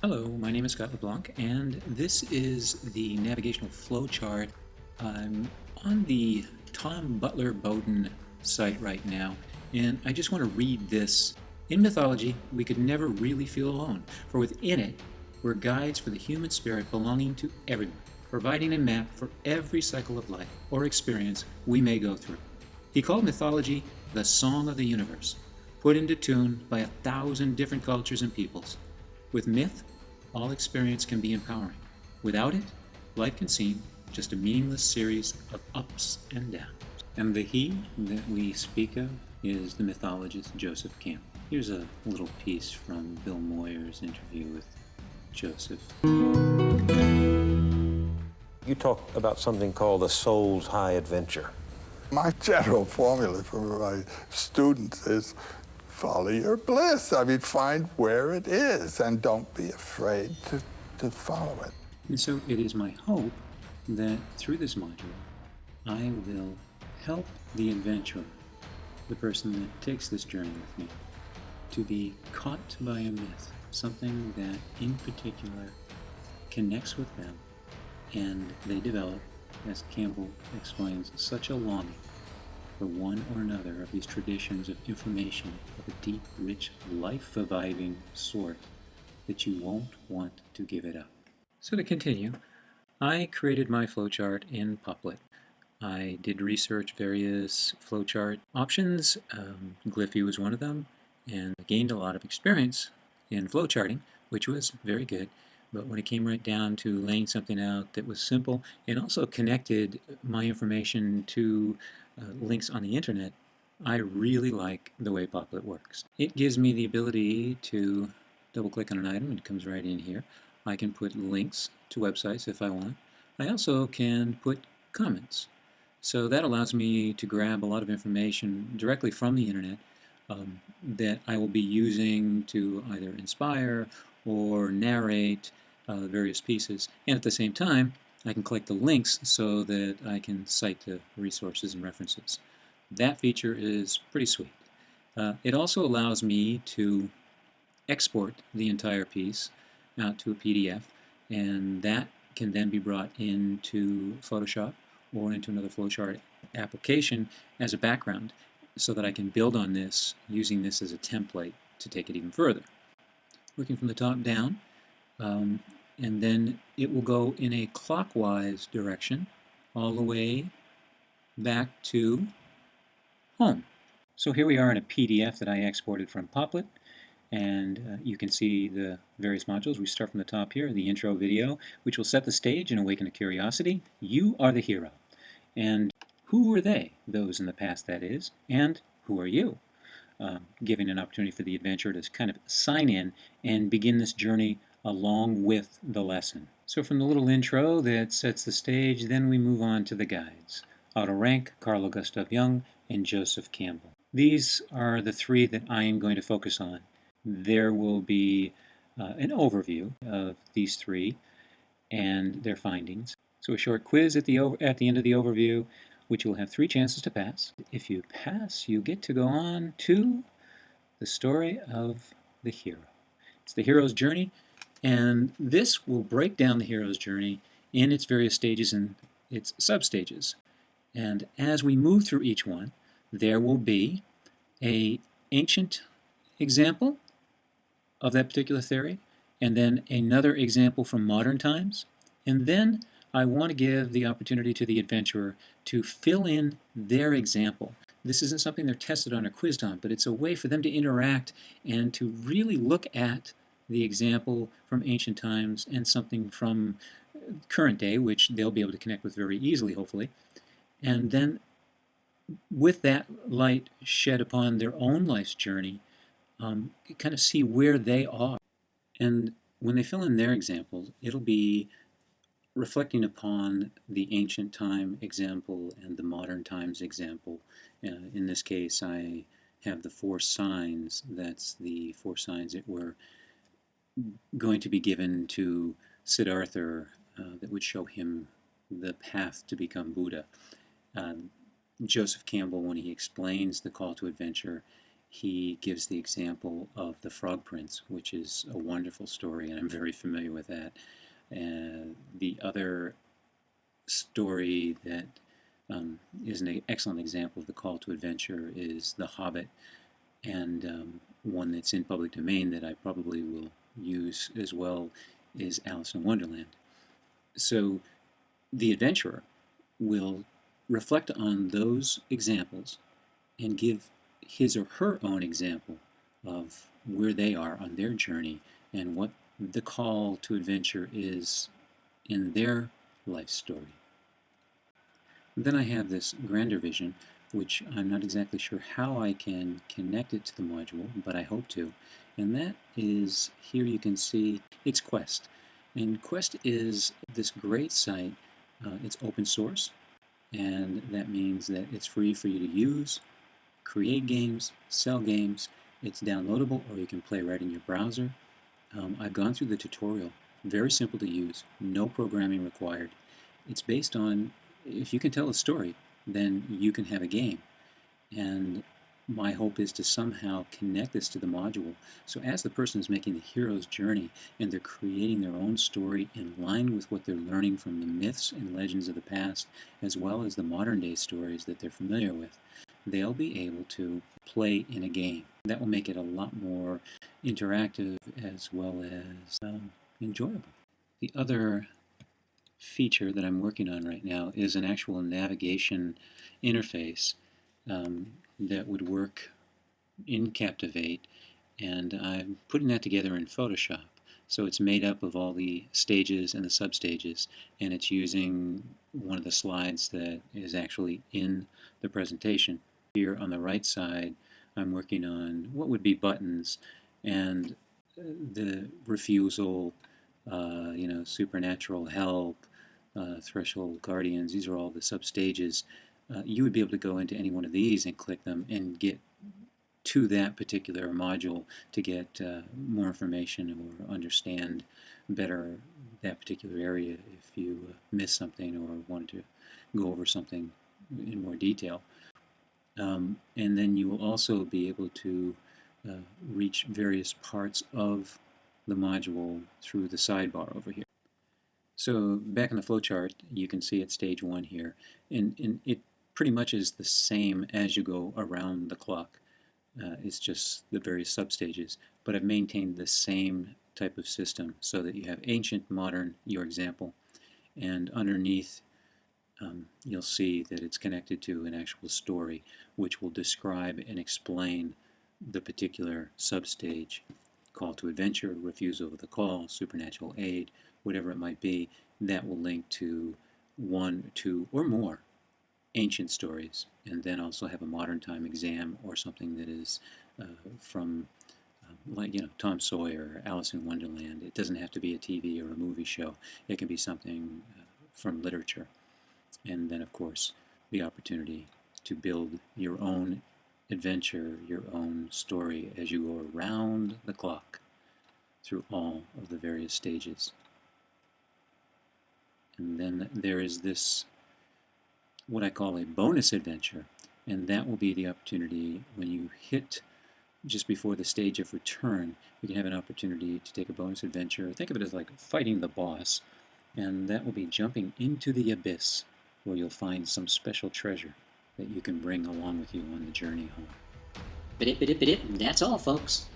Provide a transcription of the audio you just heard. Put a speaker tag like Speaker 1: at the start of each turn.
Speaker 1: Hello, my name is Scott LeBlanc, and this is the navigational flowchart. I'm on the Tom Butler Bowden site right now, and I just want to read this. In mythology, we could never really feel alone, for within it were guides for the human spirit belonging to everyone, providing a map for every cycle of life or experience we may go through. He called mythology the song of the universe, put into tune by 1,000 different cultures and peoples. With myth, all experience can be empowering. Without it, life can seem just a meaningless series of ups and downs. And the he that we speak of is the mythologist Joseph Campbell. Here's a little piece from Bill Moyer's interview with Joseph.
Speaker 2: You talk about something called the soul's high adventure.
Speaker 3: My general formula for my students is follow your bliss. I mean, find where it is and don't be afraid to follow it.
Speaker 1: And so it is my hope that through this module, I will help the adventurer, the person that takes this journey with me, to be caught by a myth, something that in particular connects with them, and they develop, as Campbell explains, such a longing for one or another of these traditions of information of a deep, rich, life-reviving sort that you won't want to give it up. So to continue, I created my flowchart in Poplet. I did research various flowchart options. Glyphy was one of them, and I gained a lot of experience in flowcharting, which was very good. But when it came right down to laying something out that was simple and also connected my information to links on the internet, I really like the way Poplet works. It gives me the ability to double-click on an item and it comes right in here. I can put links to websites if I want. I also can put comments. So that allows me to grab a lot of information directly from the internet that I will be using to either inspire or narrate various pieces. And at the same time, I can collect the links so that I can cite the resources and references. That feature is pretty sweet. It also allows me to export the entire piece out to a PDF, and that can then be brought into Photoshop or into another flowchart application as a background so that I can build on this using this as a template to take it even further. Working from the top down, and then it will go in a clockwise direction all the way back to home. So here we are in a PDF that I exported from Poplet, and you can see the various modules. We start from the top here, the intro video, which will set the stage and awaken a curiosity. You are the hero. And who were they? Those in the past, that is. And who are you? Giving an opportunity for the adventurer to kind of sign in and begin this journey along with the lesson. So from the little intro that sets the stage, then we move on to the guides. Otto Rank, Carlo Gustav Jung, and Joseph Campbell. These are the three that I am going to focus on. There will be an overview of these three and their findings. So a short quiz at the end of the overview, which you will have 3 chances to pass. If you pass, you get to go on to the story of the hero. It's the hero's journey, and this will break down the hero's journey in its various stages and its sub-stages. And as we move through each one, there will be an ancient example of that particular theory, and then another example from modern times, and then I want to give the opportunity to the adventurer to fill in their example. This isn't something they're tested on or quizzed on, but it's a way for them to interact and to really look at the example from ancient times and something from current day, which they'll be able to connect with very easily, hopefully. And then with that light shed upon their own life's journey, kind of see where they are. And when they fill in their example, it'll be reflecting upon the ancient time example and the modern times example. In this case, I have the 4 signs. That's the 4 signs that were going to be given to Siddhartha that would show him the path to become Buddha. Joseph Campbell, when he explains the call to adventure, he gives the example of the Frog Prince, which is a wonderful story, and I'm very familiar with that. And the other story that is an excellent example of the call to adventure is The Hobbit, and one that's in public domain that I probably will use as well is Alice in Wonderland. So the adventurer will reflect on those examples and give his or her own example of where they are on their journey and what the call to adventure is in their life story. Then I have this grander vision, which I'm not exactly sure how I can connect it to the module, but I hope to. And that is, here you can see, it's Quest. And Quest is this great site. It's open source, and that means that it's free for you to use, create games, sell games. It's downloadable, or you can play right in your browser. I've gone through the tutorial. Very simple to use, no programming required. It's based on, if you can tell a story, then you can have a game. And my hope is to somehow connect this to the module. So as the person is making the hero's journey and they're creating their own story in line with what they're learning from the myths and legends of the past, as well as the modern day stories that they're familiar with, they'll be able to play in a game. That will make it a lot more interactive as well as enjoyable. The other feature that I'm working on right now is an actual navigation interface that would work in Captivate, and I'm putting that together in Photoshop. So it's made up of all the stages and the substages, and it's using one of the slides that is actually in the presentation. Here on the right side, I'm working on what would be buttons, and the refusal, supernatural help, threshold guardians. These are all the substages. You would be able to go into any one of these and click them and get to that particular module to get more information or understand better that particular area if you miss something or wanted to go over something in more detail. And then you will also be able to reach various parts of the module through the sidebar over here. So back in the flowchart, you can see at stage 1 here, and it pretty much is the same as you go around the clock. It's just the various substages, but I've maintained the same type of system so that you have ancient, modern, your example, and underneath you'll see that it's connected to an actual story which will describe and explain the particular substage. Call to adventure, refusal of the call, supernatural aid, whatever it might be, that will link to 1, 2, or more ancient stories, and then also have a modern time exam or something that is from Tom Sawyer, Alice in Wonderland. It doesn't have to be a TV or a movie show. It can be something from literature. And then, of course, the opportunity to build your own adventure, your own story as you go around the clock through all of the various stages. And then there is this, what I call a bonus adventure, and that will be the opportunity when you hit just before the stage of return. You can have an opportunity to take a bonus adventure. Think of it as like fighting the boss, and that will be jumping into the abyss, where you'll find some special treasure that you can bring along with you on the journey home.
Speaker 4: That's all, folks.